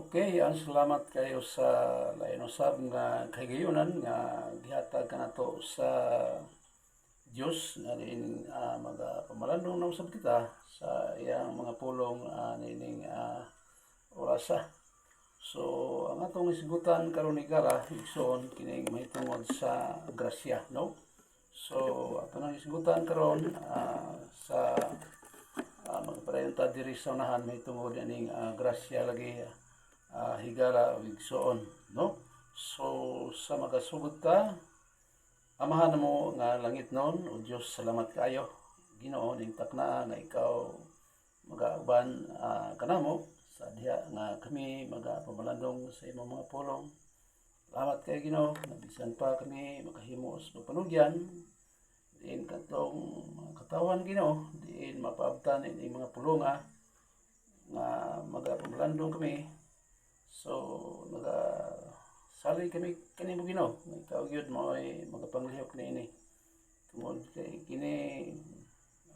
Okay, ang salamat kayo sa lain usab nga kagayunan nga gihatag kanato sa Dios nga rin magpamalandong na usab kita sa iyang mga pulong nining orasa. So, ang atong isgutan karon ni Gara igsoon kini mahitungod sa grasya, no? So, atong isgutan karon sa magpadayon ta diri sa unahan mahitungod aning grasya lagi higala o igsoon, no? So, sa magasugod ta, amahan mo nga langit noon, o Diyos, salamat kayo. Ginoo ning takna nga ikaw magauban kanamo sa diha nga kami magapamalandong sa imong mga pulong. Salamat kay Ginoo, nabisan pa kami makahimo sa pagpanugyan. Diin katong mga katawan Ginoo, diin mapaabtan ini mga pulong nga magapamalandong kami. So, sali kami kanimo Ginoo, nga ikaw gyud mo ay magapanglihok niini. Tungod kay kini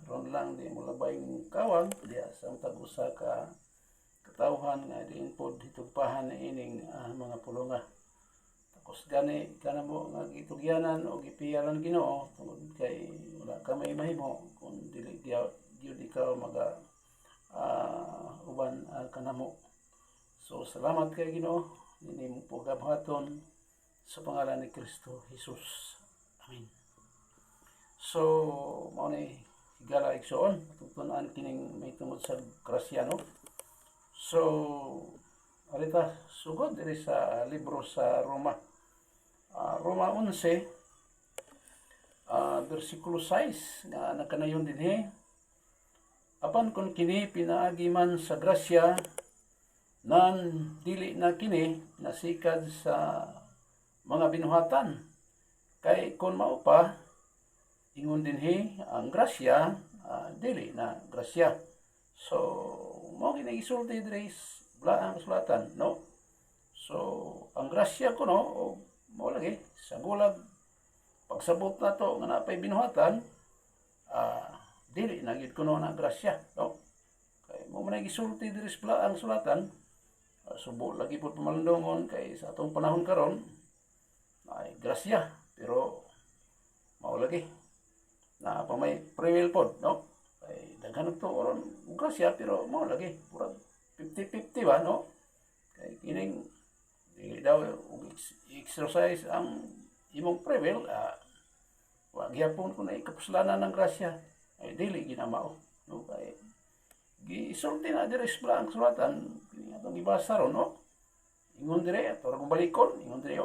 ron lang di mo labay ng kawang diya sa tag-usa ka katawhan nga diin pod hitugpahan na ining mga pulonga. Tapos gani kanamo nga gitugyanan o gipiyalan Ginoo tungod kay wala ka may mahimo kung dili gyud ikaw uban kanamo. So, salamat kay Ginoo, nini mo po gabhaton sa pangalan ni Kristo Jesus. Amen. So, mao ni higala igsoon, tutunan kining may tungod sa Grasyano. So, alita sugod diri sa libro sa Roma. Roma 11, versikulo 6 nga nakanayon dinhi. Apan kun kini pinaagi man sa grasya, nan dili na kini nasikad sa mga binuhatan. Kay kun mao pa, ingon dinhi ang grasya, dili na grasya. So, mao ginagisulti diri ang sulatan, no? So, ang grasya kuno, mao lagi, sa gulag, pagsabot na to nga napay binuhatan, dili na gid kuno na grasya, no? Kay mao man gisulti diri ang sulatan, subo lagi po pamalandongon kay sa atong panahon karon ay grasya pero mao lagi na pa may free pod, no? Kay daghan to oron grasya pero mao lagi purag 50-50 ba, no? Kay kining dili daw exercise ang imong free will, wa gyapon kun ay kapuslanan ng grasya ay dili ginamao, no? Kay gisulti na diri sa ang sulatan kini atong gibasa ron, no? Ingon dire ato ra balikon, ingon dire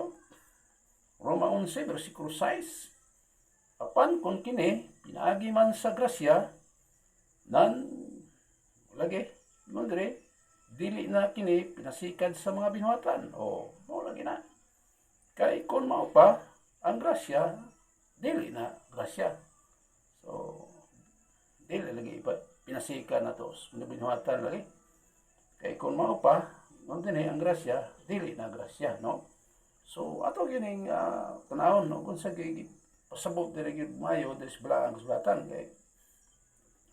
Roma 11 bersikulo 6. Apan kun kini pinaagi man sa grasya, nan lagi ingon dire dili na kini pinasikad sa mga binuhatan. Mao lagi na. Kay kun mao pa ang grasya, dili na grasya. So, dili lagi pinasikan na to sa binuhatan lagi. Kay kung mao pa, kung din ang grasya, dili na grasya, no? So, ato gining tanawon, no? Kung sa pasabot diri gyud mayo diri sa ang sulatan kay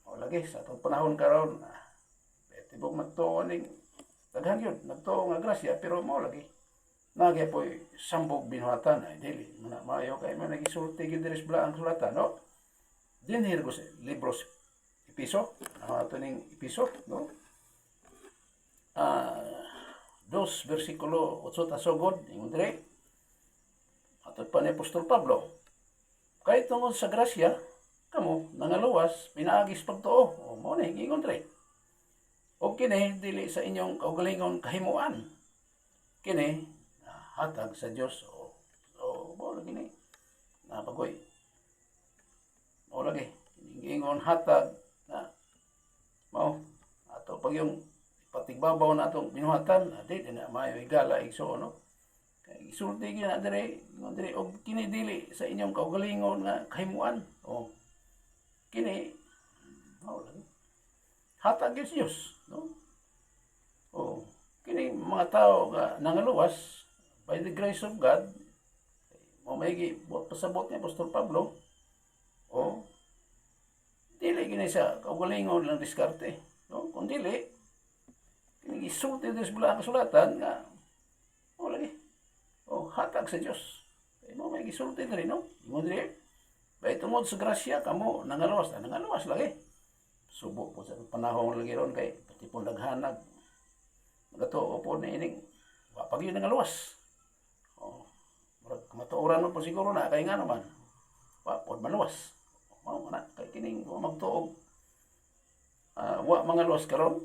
o lagi sa atong panahon karon, tibok magtuo ning daghan gyud nagtuo nga grasya pero mao lagi nagya poy sambog binuhatan ay dili na mayo kay man nagisulti gyud diri sa ang sulatan, no? Dinhi ko sa libros Episo, ato ning Episo, no? 2 versikulo 8 ta sugod, ingon dire ato pa ni Apostol Pablo, kay tungod sa grasya kamo nangaluwas pinaagis pagtuo. Mao ni ingon dire, o kini dili sa inyong kaugalingon kahimuan, kini hatag sa Dios. Mao lagi ni napagoy, mao lagi ingon hatag na mao ato pag yung patigbabaw na atong binuhatan, di na maayo higala igsoon, no? Kay isulti gyud na dire og kini dili sa inyong kaugalingon nga kahimuan. Kini mao lang hatag gyud sa Dios, no? Kini mga tao nga nangaluwas by the grace of God, mao may pasabot ni Apostol Pablo, dili gini sa kaugalingon lang diskarte, no? Kung dili kini isulti sa bulaang kasulatan nga mo lagi. Hatag sa Dios. Kay mo may gisulti diri no. Ingon diri. Kay tungod sa grasya kamo nangaluwas lagi. Subo po sa panahon lagi ron kay pati po naghanag. Nagatuo po na ining wa pag yun nangaluwas. Matuoran mo po siguro na kay nga naman. Wa pod maluwas. Mao na kay kining magtuog wa mga luwas karon.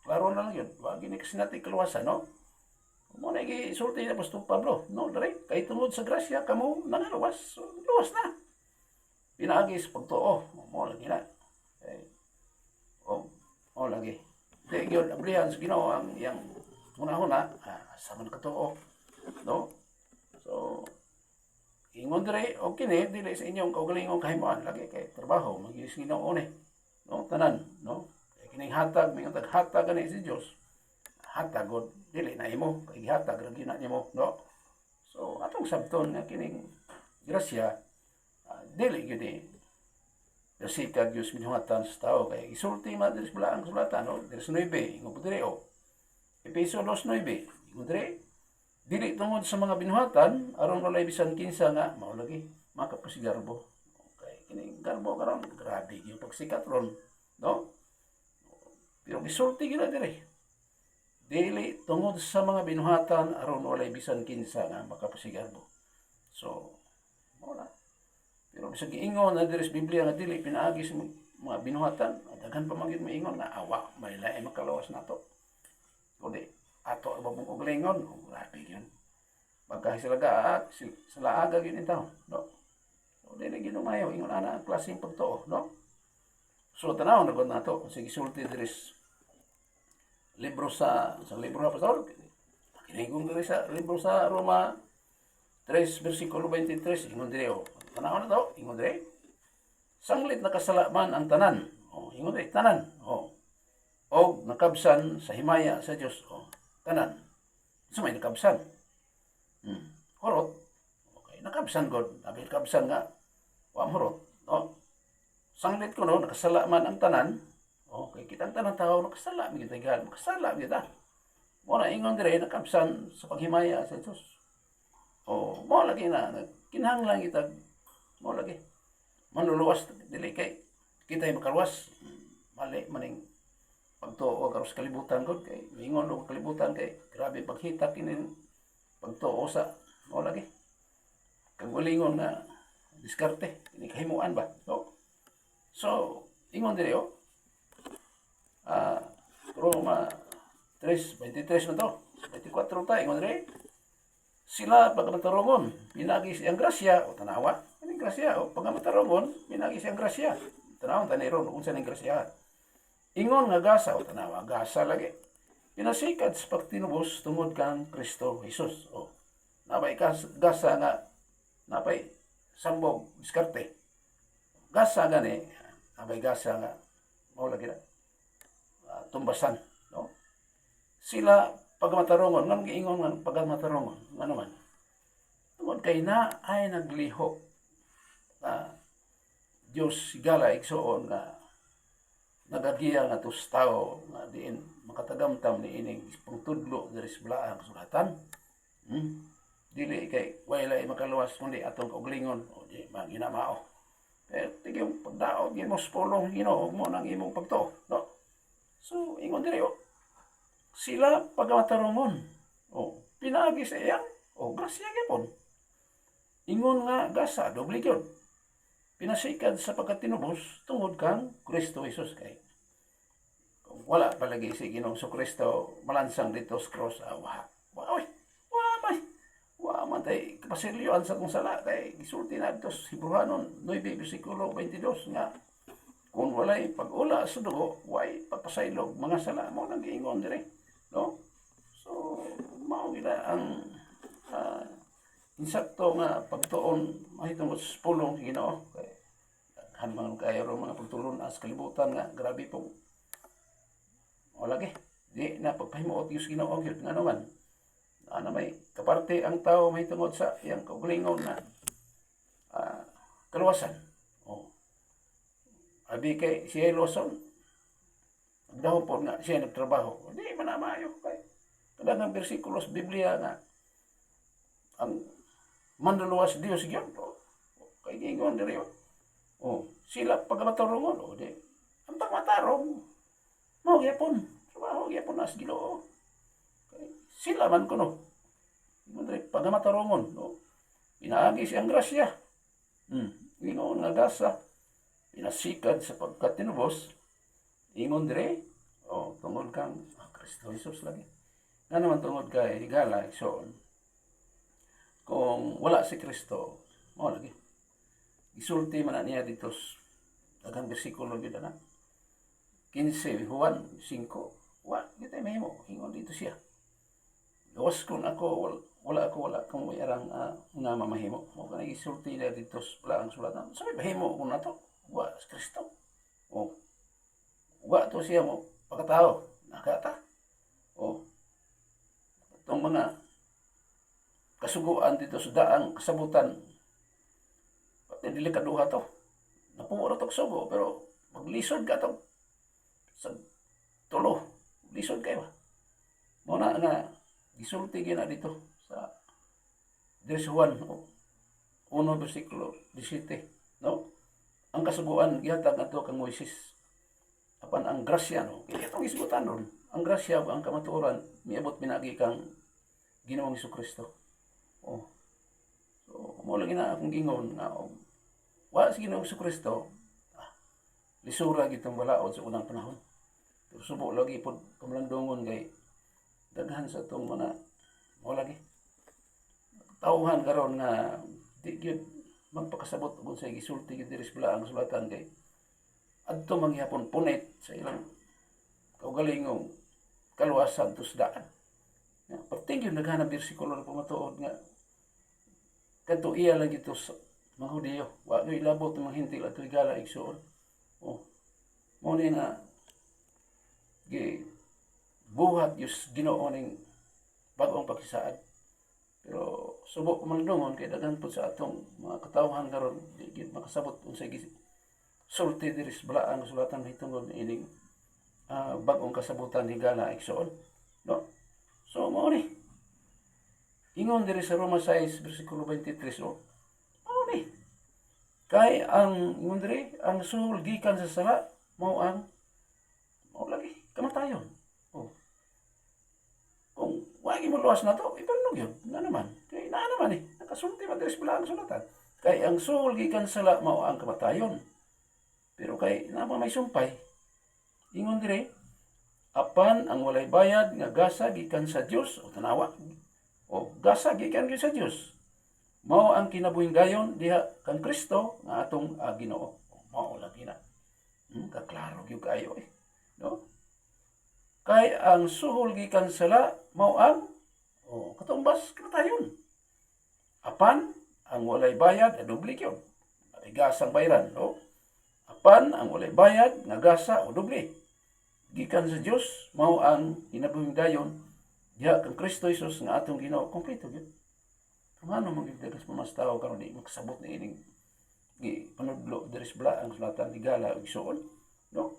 Klaro na lang yun. Wa gini kasi natin kaluwasan, no? Mo na gisulti ni Apostol Pablo, no? Dere, kay tungod sa grasya kamo nangaluwas. So, luwas na. Pinaagi sa pagtuo. Mo lagi na. Mo lagi. Di gyud ablihan sa Ginoo ang yang una-una sa man katuo, no? So, ingon dere o kini dili sa inyong kaugalingong kahimuan lagi kay trabaho magis Ginoo ni, no? Tanan, no? Kining hatag, may hatag gani si Dios. Hatag god dili na imo, kay gihatag ra gina nimo, no? So atong sabton nga kining grasya dili gyud ni sikag Dios minungatan sa tao kay isulti man diri sa bulaang kasulatan, no? Diri sa 9 ingon diri Efeso 2:9 ingon diri dili tungod sa mga binuhatan aron walay bisan kinsa nga mao lagi makapasigarbo. Okay, kining garbo karon grabe yung pagsikat ron, no? Pero gisulti gina dire. Dili tungod sa mga binuhatan aron walay bisan kinsa nga makapasigarbo. So, mo na. Pero bisag giingon na dire sa Biblia nga dili pinaagi sa mga binuhatan, daghan pa man gyud maingon nga awa may lain makalawas nato. Kundi ato babong og lingon, grabe gyud. Pagka sila aga gyud itaw, no? So dili ginumayo ingon ana ang klaseng pagtuo, no? So tanaw na gud nato sige sulti diri libro sa libro ng Apostol. Kinigong diri sa libro sa Roma 3 versikulo 23 ingon diri tanaw na to ingon diri sanglit nakasalaman ang tanan. Ingon diri tanan. Og nakabsan sa himaya sa Dios. Tanan. So may nakabsan. Horot. Okay, nakabsan god. Abi nakabsan nga wa horot, no? Sanglit ko no nakasala man ang tanan. Okay, kitang tanan tao nakasala mi kita gan, makasala kita. Mo na ingon dire nakabsan sa paghimaya sa Dios. Mo lagi na kinahanglan kita mo lagi. Manluluwas dili kay kita makaluwas. Mali maning pagtuo karos kalibutan gud kay ingon og kalibutan kay grabe paghita kini pagtuo sa mo lagi. Kag walingon nga diskarte kini kahimuan ba, no? So, ingon diri Roma 3:23 na to. 24 ta ingon diri. Sila pagmatarongon, pinagi siyang grasya o tanawa. Kining grasya o pagmatarongon, pinagi siyang grasya. Tanawa taniron unsa ning grasya. Ingon nga gasa o tanawa, gasa lagi. Pinasikat sa pagtinubos tungod kang Kristo Jesus. Napay gasa nga napay sambog diskarte. Gasa gani, napay gasa nga mao lagi na tumbasan, no? Sila pagmatarongon ngam giingon nga pagmatarongon nga naman. Tungod kay na ay nagliho Dios sigala igsoon nga nagagiya nga tus tao nga diin makatagamtam ni ining pangtudlo diri sa bulaang kasulatan. Dili kay wala makaluwas kundi atong kauglingon o di maginamao. Pero tigyung pagdaog mo sa pulong Ginoo mo nang imong pagtuo, no? So ingon diri sila pagmatarongon pinaagi sa iyang grasya gyapon. Ingon nga gasa doble gyud. Pinasikad sa pagkatinubos tungod kang Kristo Jesus kay kung wala palagi si Ginoong Kristo malansang dito sa cross wa man tay kapasilyoan sa kung sala kay gisulti na dito sa Hebreanon 9 bersikulo 22 nga kung walay pag-ula sa dugo way pagpasaylog mga sala mo nang giingon diri, no? So mao gila ang insakto nga pagtuon mahitungod sa pulong Ginoo kay hanman kayo mga pagtulon as kalibutan nga grabe po wala lagi di na pagpahimuot yung Ginoo gyud nga naman ana may kaparte ang tao mahitungod sa iyang kaugalingon na kaluwasan. Abi kay si Lawson Dahon po nga siya nagtrabaho. Hindi man na maayo kay kadang bersikulos Biblia nga ang manluluwas Dios gyud. Kay gingon diri. Sila pagmatarungon di. Ang pagmatarong mao gyapon. Trabaho gyapon as Ginoo. Sila man kuno. Diri pagmatarungon pinaagi siyang grasya. Ingon nga gasa pinasikad sa pagkatinubos. Ingon dire, tungod kang Kristo Jesus lagi. Nga naman tungod kay higala, so, kung wala si Kristo, mo lagi. Isulti man na niya dito, dagang bersikulo yun na. 15, Juan 5, kita may mo, ingon dito siya. Gawas kung ako, wala kung may arang nga mamahimo. Mo ka isulti na dito, wala ang sulatan. Sabi, mahimo kung na to, wala si Kristo. Wa to siya mo pagkatao nakata itong mga kasuguan dito sa daang kasabutan pati dili kaduha to napuo to sugo pero maglisod ka to sa tulo lisod kayo mo na nga gisulti gyud dito sa There's 1 versikulo 17 no ang kasuguan gihatag adto kang Moises apan ang grasya kaya itong isgutan ron ang grasya ang kamatuoran miabot pinagi kang Ginoong Jesucristo so mo lagi na akong gingon nga wa si Ginoong Jesucristo lisura gitong balaod sa unang panahon pero subo lagi pod kamlandongon kay daghan sa tong mga mo lagi tawhan karon nga di gyud magpakasabot kung sa gisulti gyud diri sa ang sulatan kay adto manghapon punit sa ilang kaugalingong kaluwasan tusdaan. Perting yun naghanap bersikulo na pumatuod nga kadto iya lang ito sa mga Hudiyo. Wa nyo ilabot ng mga hintil at igala igsoon. Mo ni nga buhat yus Ginoo ning bagong pakisaan. Pero subok kumandungon kay daghan po sa atong mga katawhan karon di gid makasabot unsay sulti diri sa balaang sulatan hitungod ining bagong kasabutan higala igsoon no so mao ni ingon diri sa Roma 6 bersikulo 23 mao ni kay ang ingon diri ang sul gikan sa sala mao lagi kamatayon kung wagi mo luwas na to ipanog yun na naman kay na naman nakasulti man diri sa balaang sulatan kay ang sul gikan sa sala mao ang kamatayon. Pero kay napa may sumpay, ingon dire, apan ang walay bayad nga gasa gikan sa Dios o tanawa. Gasa gikan sa Dios. Mao ang kinabuhing dayon diha kang Kristo nga atong Ginoo. Mao lagi na. Kaklaro gyud kayo no? Kay ang suhol gikan sala mao ang katumbas kamatayon. Apan ang walay bayad doble gyud. Gasang bayran, no? Apan ang walay bayad nga gasa o doble gikan sa Dios mao ang kinabuhing dayon diha kang Kristo Jesus nga atong Ginoo kompleto gyud. Kumano man gyud dagas pamastaw karon di makasabot ni ining panudlo diri sa balaang sulatan higala igsoon no.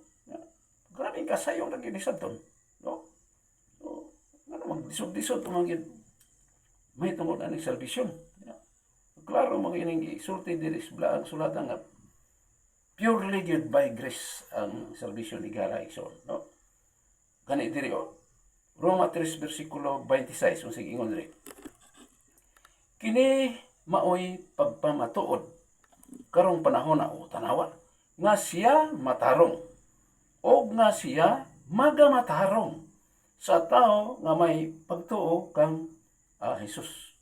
Grabe kasayong ra gyud sadton no. So ngano magdisod-disod man gyud may tungod ani salvation. Klaro mga ining gisulti diri sa balaang sulatan nga purely gyud by grace ang salvation ni Gala igsoon no gani diri Roma 3 bersikulo 26 unsig ingon diri kini maoy pagpamatuod karong panahon na tanawa nga siya matarong o nga siya magamatarong sa tao nga may pagtuo kang Jesus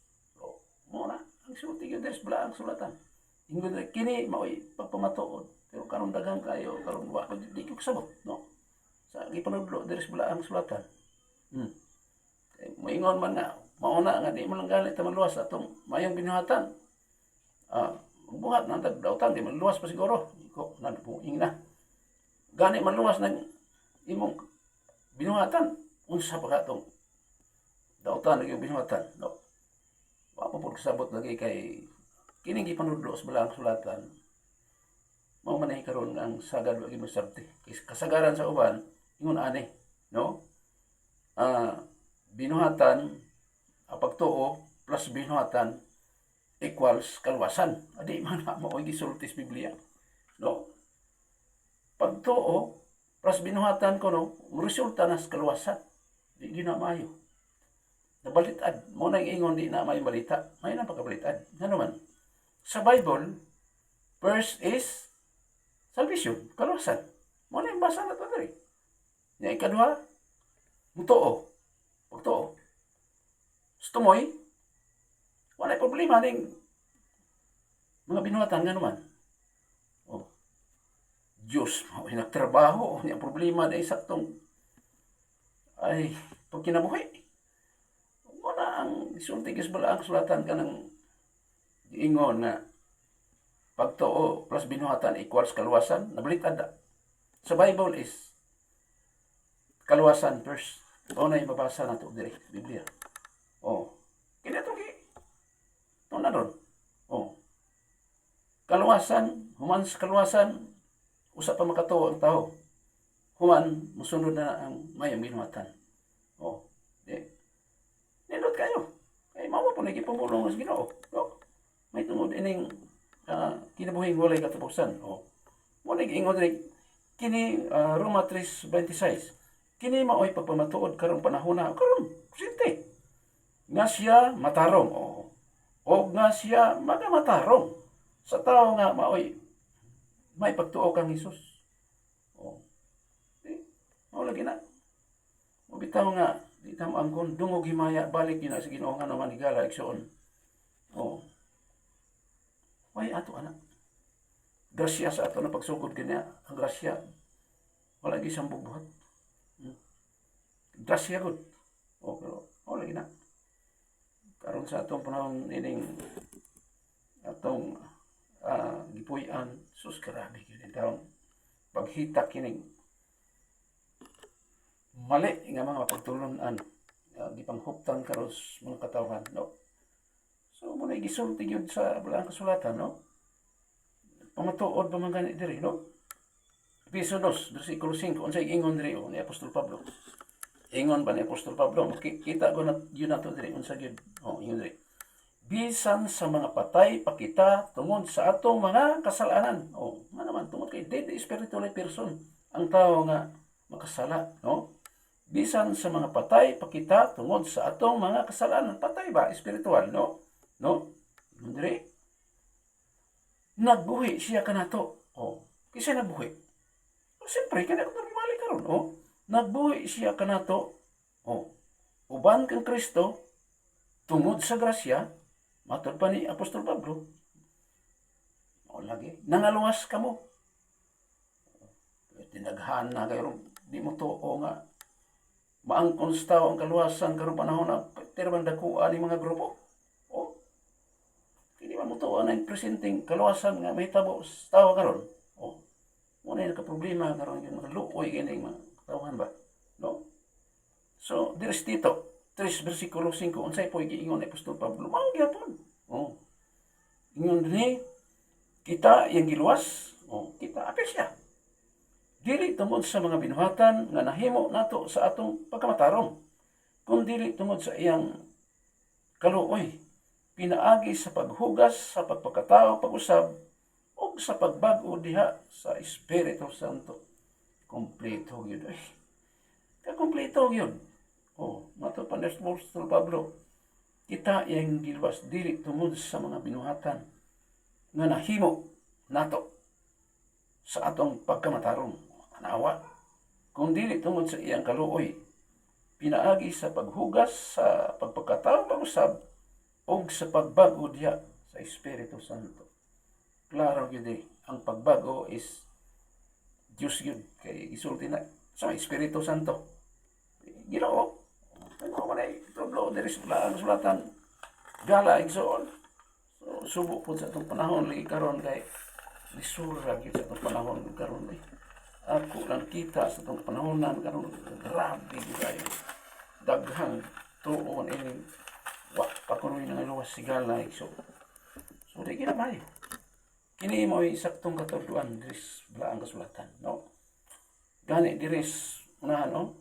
mo na ang sulti gyud diri sa balaang sulatan ingon diri kini maoy pagpamatuod pero karon daghang kayo karon wa di ko kasabot no sa gipanudlo diri sa balaang sulatan moingon man nga mauna nga di mo lang galit maluwas atong mayong binuhatan magbuhat na tagdautan di maluwas pa siguro ko nagpuing na gani maluwas ng imong binuhatan unsa pa katong dautan ng binuhatan no wa pa pud kasabot lagi kay kining gipanudlo sa balaang sulatan mao man karon ang sagad wa gyud masabti kasagaran sa uban ingon ani, no? Binuhatan, pagtuo plus binuhatan equals kaluwasan. Adi man na mo gisulti sa Biblia, no? Pagtuo plus binuhatan ko, no, resulta na sa kaluwasan. Di ginamayo. Nabalitad. Mo na ingon di na may balita. May na pagkabalitad. Ano man? Sa Bible, first is salvation, kaluwasan. Mo na yung basa na ito diri. Nga ikaduha, mutuo. Pagtuo. Stumoy, wala problema ning mga binuhatan nga naman. Oh. Diyos, nagtrabaho, niya problema na isaktong ay pagkinabuhi. Wala ang isultigis bala ang sulatan ka ng ingon na pagtuo plus binuhatan equals kaluwasan, nabalitad na. Sa Bible is kaluwasan first. O na yung mabasa na ito diri, Biblia. O, kaya ito ito na ron. O, kaluwasan, human sa kaluwasan, usa pa makatuo ang tao. Human, musunod na ang mayang binuhatan. O, di. Nindot kayo. Kaya mawa po nagipamulong sa Ginoo. O, may tungod ining kinabuhing walay katapusan. O, mo nag-ingon rin, kini Roma 3:26. Kini maoy pagpamatuod karong panahon na karon presente. Nga siya matarong o nga siya magamatarong sa tao nga maoy may pagtuo kang Hesus. O. Mao lagi na. Mabitaw nga di ta mo angkon dungog himaya balik yun sa Ginoo nga naman igala igsoon. O. Way ato anak. Grasya sa ato na pagsugod kanya, ang grasya wala gi sambog buhat. Grasya gud. O pero wala gi na. Karon sa atong panahon ining atong gipuy-an sus grabe gyud taon paghita kining mali nga mga pagtulunan gipanghuptan karon sa mga katawhan, no? So mo na gisulti gyud sa balaang kasulatan, no? Pamatuod pa man gani diri, no? Piso 2, versikulo 5, unsay ingon diri ni Apostol Pablo. Ingon ba ni Apostol Pablo? Kita ko na yun na ito diri. Unsa yun? Ingon diri. Bisan sa mga patay, pakita tungod sa atong mga kasalanan. Nga naman, tungod kay dead spiritual person. Ang tao nga makasala. No? Bisan sa mga patay, pakita tungod sa atong mga kasalanan. Patay ba? Spiritual, no? No? Ingon diri. Nagbuhi siya kanato. Kasi nagbuhi. Siyempre, kaya ko nagmali karon. Nagbuhi siya kanato, uban kang Kristo, tungod sa grasya, matod pa ni Apostol Pablo, lagi, nangaluwas ka mo. Tinaghan na kayo, di mo to, nga, maangkon sa tao ang kaluwasan, karong panahon na, tirman dakuan ni mga grupo. Hindi man mo to, na yung presenting kaluwasan nga, may tabo sa tao karon. Muna yung nakaproblema karon yung mga luoy, ganyan mga tawhan ba? No? So, diris dito, 3 versikulo 5, unsay po giingon ni Apostol Pablo, mao gyapon. Ingon dinhi, kita yang giluwas, kita apil siya. Dili tungod sa mga binuhatan nga nahimo nato sa atong pagkamatarong, kundi tungod sa iyang kaluoy, pinaagi sa paghugas, sa pagpakatao, pag-usab, o sa pagbago diha sa Espiritu Santo. Kompleto yun. Kakompleto yun. Mato pa ni Apostol Pablo, kita yang giluwas dili tungod sa mga binuhatan nga nahimo nato sa atong pagkamatarong anawa, kung dili tungod sa iyang kaluoy, pinaagi sa paghugas, sa pagpakatao, pag-usab, o sa pagbago diha sa Espiritu Santo. Klaro yun ang pagbago is Diyos yun. Kay isulti na sa Espiritu Santo. Ginoo. Ano man ay Pablo, there is ang sulatan. Gala, igsoon. So, subo po sa itong panahon. Lagi karon kay lisura yun sa itong panahon. Karon ako lang kita sa itong panahon na karon. Grabe yun kayo. Daghang tuon ini. Pakunoy na luwas si Gala, igsoon. So, di kinamay. Kini mo isaktong katulduan diris balaang kasulatan, no? Gani diris unahan,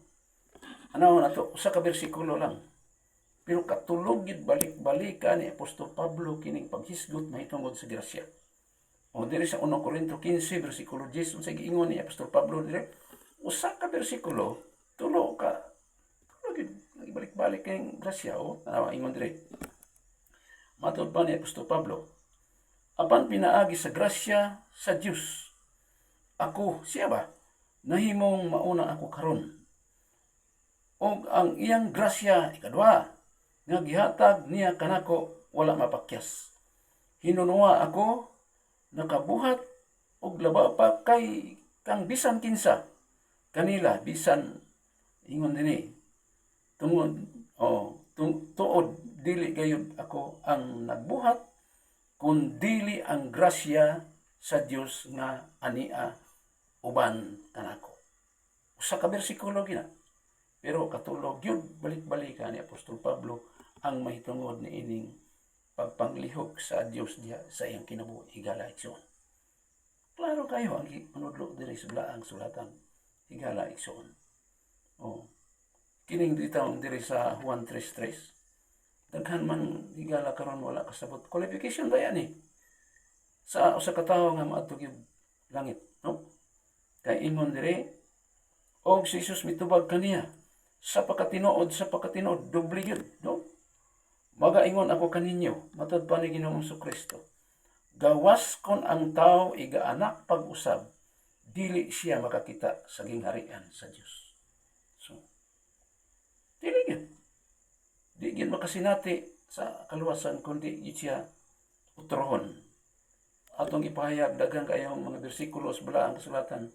ano na to, usa ka bersikulo lang. Pero katulog gid balik-balikan ni Apostol Pablo kining paghisgot mahitungod sa grasya. O diri sa 1 Corinto 15 bersikulo 10 unsay giingon ni Apostol Pablo dire? Usa ka bersikulo, tulo gid balik-balik kining grasya tanawa ingon dire. Matud pa ni Apostol Pablo, apan pinaagi sa grasya sa Dios. Ako, siya ba? Nahimong mauna ako karon. Og ang iyang grasya ikadua nga gihatag niya kanako wala mapakyas. Hinunuwa ako nakabuhat og labaw pa kay kang bisan kinsa kanila bisan ingon dinhi tungod tuod dili gayud ako ang nagbuhat kun dili ang grasya sa Dios nga ania uban kanako. Usa ka bersikulo gina. Pero katulog yun, balik-balikan ni Apostol Pablo ang mahitungod ni ining pagpanglihok sa Dios diya sa iyang kinabuhi higala igsoon. Klaro kayo ang manudlo diri sa balaang sulatan higala igsoon. Kining ditawon diri sa Juan 3:3. Daghan man higala karon wala kasabot. Qualification ba yan sa usa ka tawo nga maadto gyud langit, Kay ingon diri og si Jesus mitubag kaniya sa pagkatinuod, doble yun, Magaingon ako kaninyo, matod pa ni Ginoong Kristo. Gawas kon ang tao igaanak pag-usab, dili siya makakita sa gingharian sa Dios. So, dili yun. Di yun makasinati sa kaluwasan, kundi yun siya utrohon. Atong ipahayag daghang kayong mga bersikulo sa balaang kasulatan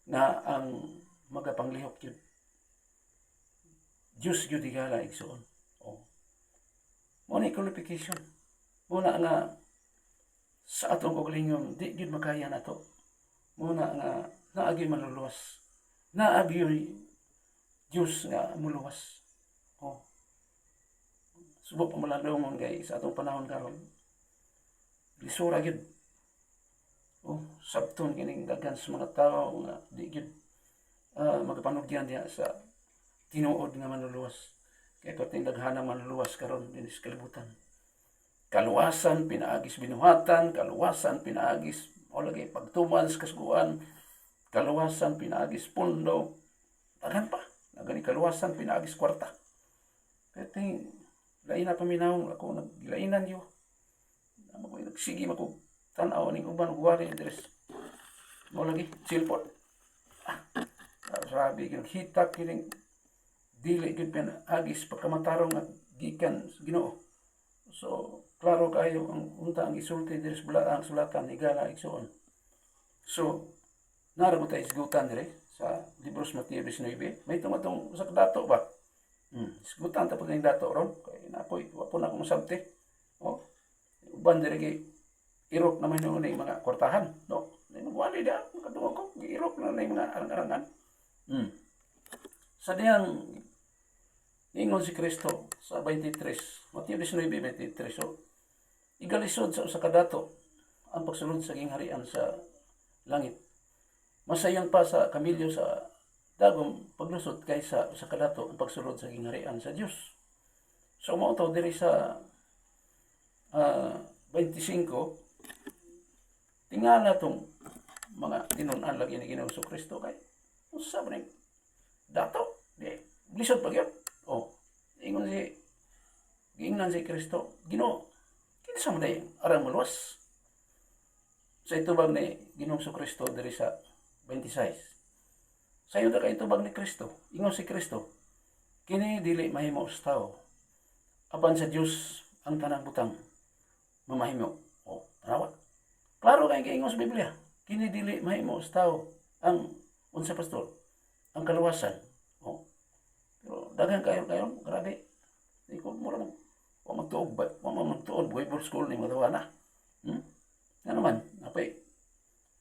na ang magapanglihok yun. Diyos yun higala igsoon. Muna qualification. Muna nga sa atong kaugalingon, di yun makaya na to. Muna nga naagi maluluwas. Naagi yun Diyos nga muluwas. Subok pa malalungon kay sa atong panahon karon. Lisura yun. Sabton kining daghan sa mga tao nga di yun magapanugyan diya sa tinuod nga manluluwas. Kaya kating daghanang manluluwas karon din sa kalibutan. Kaluwasan pinaagis binuhatan, kaluwasan pinaagis o lagi pagtuman sa kasuguan, kaluwasan pinaagis pundo, daghan pa. Nagani kaluwasan pinaagis kwarta. Kaya ting lain na paminawon ako naglainan yo. Nagsige mako tan-aw ning uban guwari deres. Mo lagi silpot. Grabe gyud hitak kining dili gyud pinaagis pagkamatarong nga gikan Ginoo. So klaro kayo ang unta ang isulti diri sa balaang sulatan higala igsoon. So naramo tayo isgutan dire sa libro sa Mateo 19. May tumatong sa dato ba? Isgutan ta pud ning dato ron kay napoy wa po na ko masabti. Uban dire kay irok naman yung mga kwartahan, Wali da, kadungog ko, giirok na mga arang-arangan. Sa diyang ingon si Kristo sa 23, Mateo 19:23, so igalisod sa usa ka dato ang pagsulod sa gingharian sa langit. Masayang pa sa kamilyo sa dagom paglusot kaysa usa ka dato ang pagsulod sa gingharian sa Dios. So mao to diri sa 25 tingala tong mga tinun-an lagi ni Ginoong Kristo kay usa man dato di lisod pa gyud. Ingon giingnan si Kristo, Ginoo, kinsa man day arang maluwas? Sa itubag ni Ginoong Kristo diri sa 26. Sayo da kay itubag ni Kristo, ingon si Kristo, kini dili mahimo sa tao, apan sa Dios ang tanang butang mamahimo. Tanawa. Klaro kay giingon sa Biblia, kini dili mahimo sa tao ang unsa pastor, ang kaluwasan. Pero daghan kayo grabe. Ikaw mo lang magtuog Bible school ni mga tawana. Nga naman, napay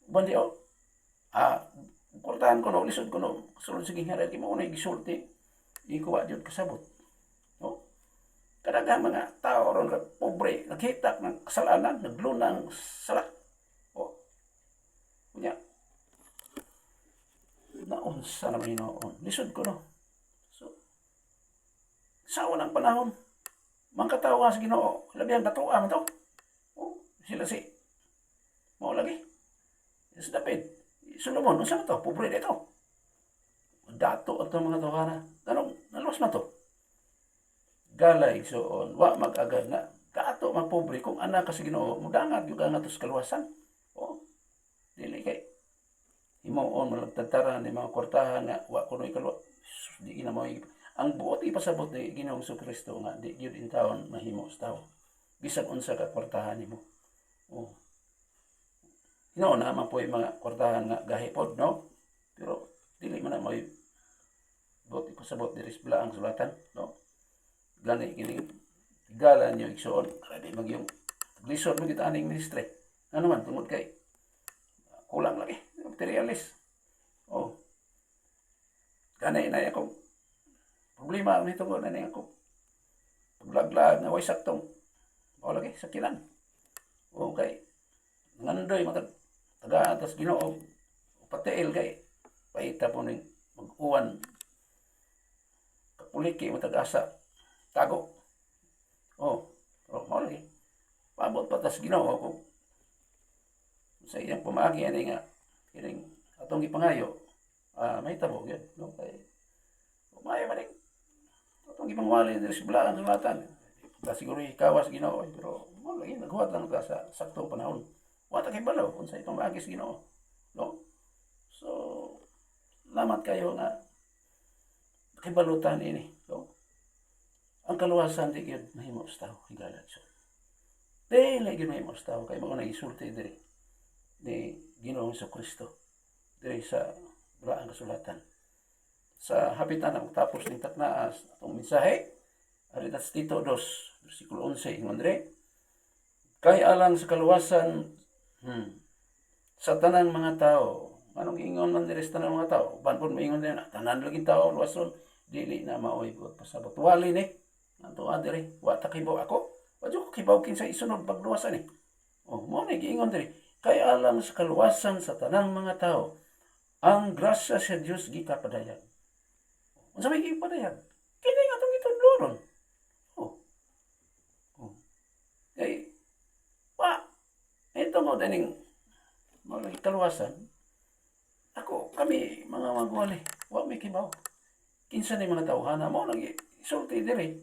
uban di kurtahan ko lisod ko sulod sa gingharian kay mao na gisulti. Ikuha jud kasabot. Kadagang mga tao ron pobre, naghitak ng kasalanan, naglunang sala. Kunya, naon unsa na mahinoon. Lisod ko no. So sa unang panahon, mangkatawa sa Ginoo, labi ang katuwa man to. Oh, sila si mao lagi. Si David, Solomon, unsa man to? Pobre dito. Dato at mga tawhana. Anong nalos man to? Galay soon, wa mag-agad nga dato magpobre kung anak ka sa Ginoo, mudangat gyud nga to sa kaluwasan. Oh, dili kay himuon malagtagtaran ni mga kwartahan nga wa kunoy kalwa. Di na mo ang buot ipasabot ni Ginoong Kristo nga di gyud in taon mahimo sa tao. Bisag unsa ka kwartahan nimo. Oh. Hinaon na man po yung mga kwartahan nga gahipod, no? Pero dili man na may buot ipasabot diri sa balaang sulatan, no? Gani kini galan niyo igsoon, ready mag yung lisod mo kita aning ministry. Ano man tungod kay kulang lagi materialis. Oh. Gani na ako problema ni tungod na ako. Paglaglag na way saktong mao lagi sakilan. Okay. Ngandoy matag taga atas Ginoo patiil kay paita po ning mag-uwan kapuliki matag asa tago. Oh, pero mao lagi. Paabot patas Ginoo ko sa iyang pamaagi ani nga kining atong gipangayo may tabo gyud no kay may man atong gipangwali diri sa balaang sulatan. Ta siguro ikawas Ginoo pero mao lagi naghuwat lang ta sa saktong panahon. Wa ta kay balaw kung sa itong maagi sa Ginoo. No? So lamat kayo nga kibalutan ini. No? Ang kaluwasan di gyud mahimo sa tao higala so. Dili gyud mahimo sa tao kay mao na isulti diri ni Ginoong Kristo diri sa balaang kasulatan. Sa habitan ang tapos ning taknaas atong mensahe ari sa Tito 2 bersikulo 11 ingon diri kay alang sa kaluwasan sa tanang mga tao. Anong ingon man diri sa tanang mga tao? Banpon moingon din tanan lagi tao luwason dili na maoy buot pasabot. Wali ni ato diri wa ta kibaw ako. Wa jud ko kibaw kinsa isunod pagluwasan ni. Oh, mo ni giingon diri kay alang sa kaluwasan sa tanang mga tao ang grasya sa Dios gikapadayag. Unsa may gipadayag? Kini nga atong itudloron. Oh. Oh. Kay wa ito mo dining mga kaluwasan. Ako kami mga magwali, wa may kibaw. Kinsa ni mga tawhana mo nang isulti diri.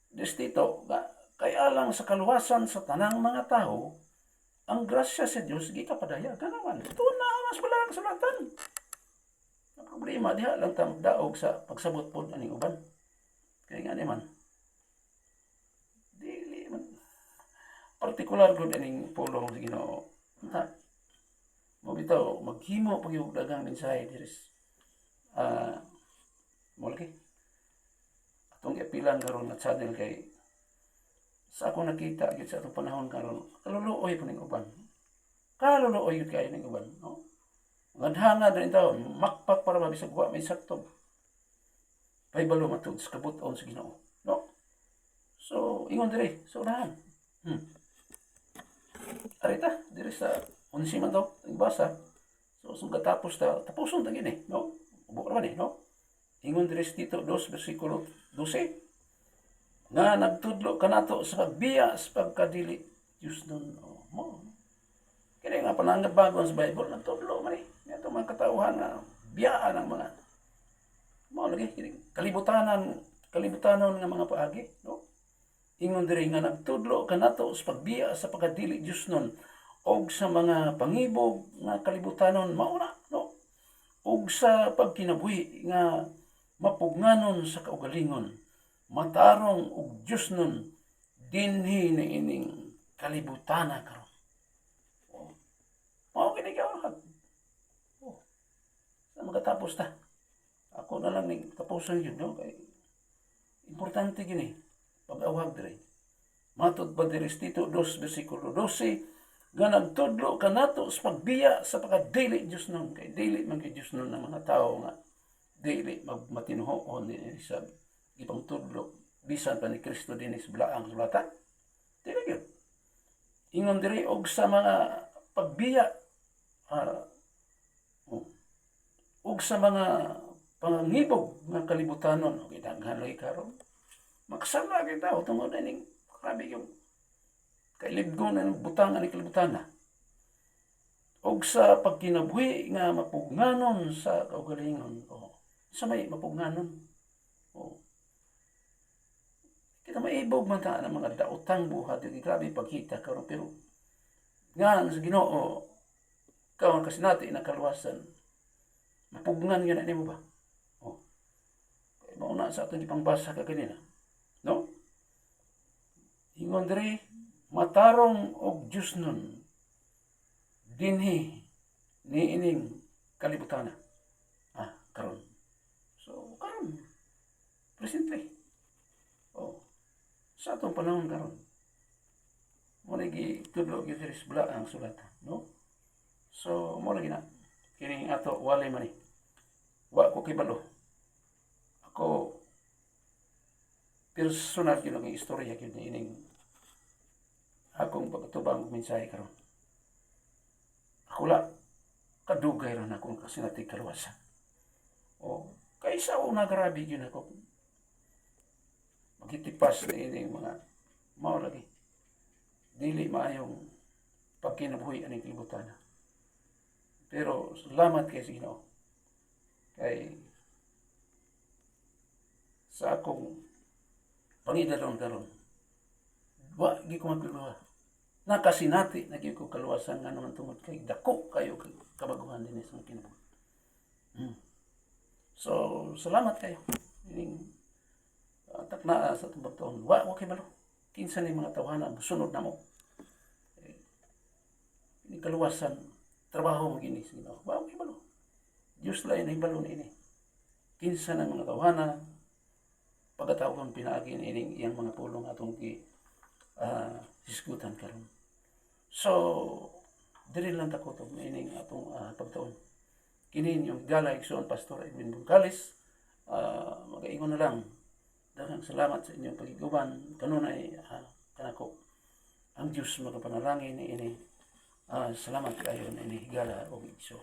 Destito kay alang sa kaluwasan sa tanang mga tao ang grasya sa Dios gikapadayag kanaman. Ito na mas balaang sulatan. Ang problema diha lang ta magdaog sa pagsabot pod aning uban. Kay nga man dili man partikular gud aning pulong sa Ginoo. Mo bitaw maghimo pag yung dagang mensahe diri mo lagi atong ipilan karon nga channel kay sa ako nakita gyud sa atong panahon karon kaluluoy po ning uban. Kaluluoy gyud kay ning uban, no? Ngadhana din taon makpak para mabisag wa may sakto. Paibalo matud sa kabuton sa Ginoo, no? So ingon diri sa unahan. Arita diri sa 11 man daw ang basa. So sung katapos ta tapuson ta gini, no? Ubo ra man no? Ingon diri sa Tito 2 bersikulo 12 nga nagtudlo kanato sa pagbiya sa pagkadili Dios nun mo. Kini nga panangabagon sa Bible nagtudlo man ito mga katauhan nga biyaan ang mga mo lagi kalibutanan nga mga paagi, no? Ingon diri nga nagtudlo kanato sa pagbiya sa pagkadili Dios nun og sa mga pangibog nga kalibutanon mauna, no? Og sa pagkinabuhi nga mapugnanon sa kaugalingon matarong og Dios nun dinhi ni ining kalibutana karon. Oh. Mao kini kawag. Oh. Sa magatapos ta. Ako na lang ning tapuson yun, no? Kay importante gini pag-awag diri. Matud pa diri Tito 2 bersikulo 12 nga nagtudlo kanato sa pagbiya sa pagdili Dios nun kay dili man kay Dios nun ang mga tawo nga dili magmatinuhoon ni sa ibang tudlo bisan pa ni Kristo din sa balaang sulatan. Dili gyud. Ingon diri og sa mga pagbiya ug sa mga pangangibog nga kalibutanon ug daghan lagi karon magsala gyud tao tungod ning grabe yung kailibgon ng butangan ni kalibutana ug sa pagkinabuhi nga mapugnanon sa kaugalingon o sa may mapugnanon o kita maibog man ta ang mga daotang buhat yung grabe pagkita karon pero nga sa Ginoo karon kasi natin na kaluwasan mapugnan yun na nimo ba o kay mao na sa aton ipangbasa ka kanina no ingon diri matarong og Dios nun dinhi ni ining kalibutana karon so karon presently oh sa atong panahon karon mo lagi tudlo gyud diri sa bala ang sulatan no so mo lagi na kining ato walay man wa ko kibalo ako personal gyud ang istorya gyud ni ining akong pagtubang mensahe karon ako la kadugay ra na akong kasinati kaluwasan o kaysa una grabe yun ako magitipas na ini mga mao lagi dili maayong pagkinabuhi aning kalibutana pero salamat kay sa Ginoo kay sa akong pangidalon karon wa gi ko magluha nakasinati na gyud ko kaluwasan nga naman tungod kay dako kayo kabaguhan dinhi sa kinabuhi so salamat kayo ining takna sa itong pagtuon wa kay malo kinsa ni mga tawhana sunod na mo ini kaluwasan trabaho mo gini sa Ginoo wa kay malo Dios lain ay balon ini kinsa ng mga tawhana pagkatawon pinaagi ining iyang mga pulong atong diskutan karon so diri lang ta ko to ining atong pagtuon kini yung gala igsoon Pastor Edwin Bungkalis magaingon na lang daghang salamat sa inyong pagiguban kanunay kanako ang Dios magapanalangin ini salamat kayo na ini higala og igsoon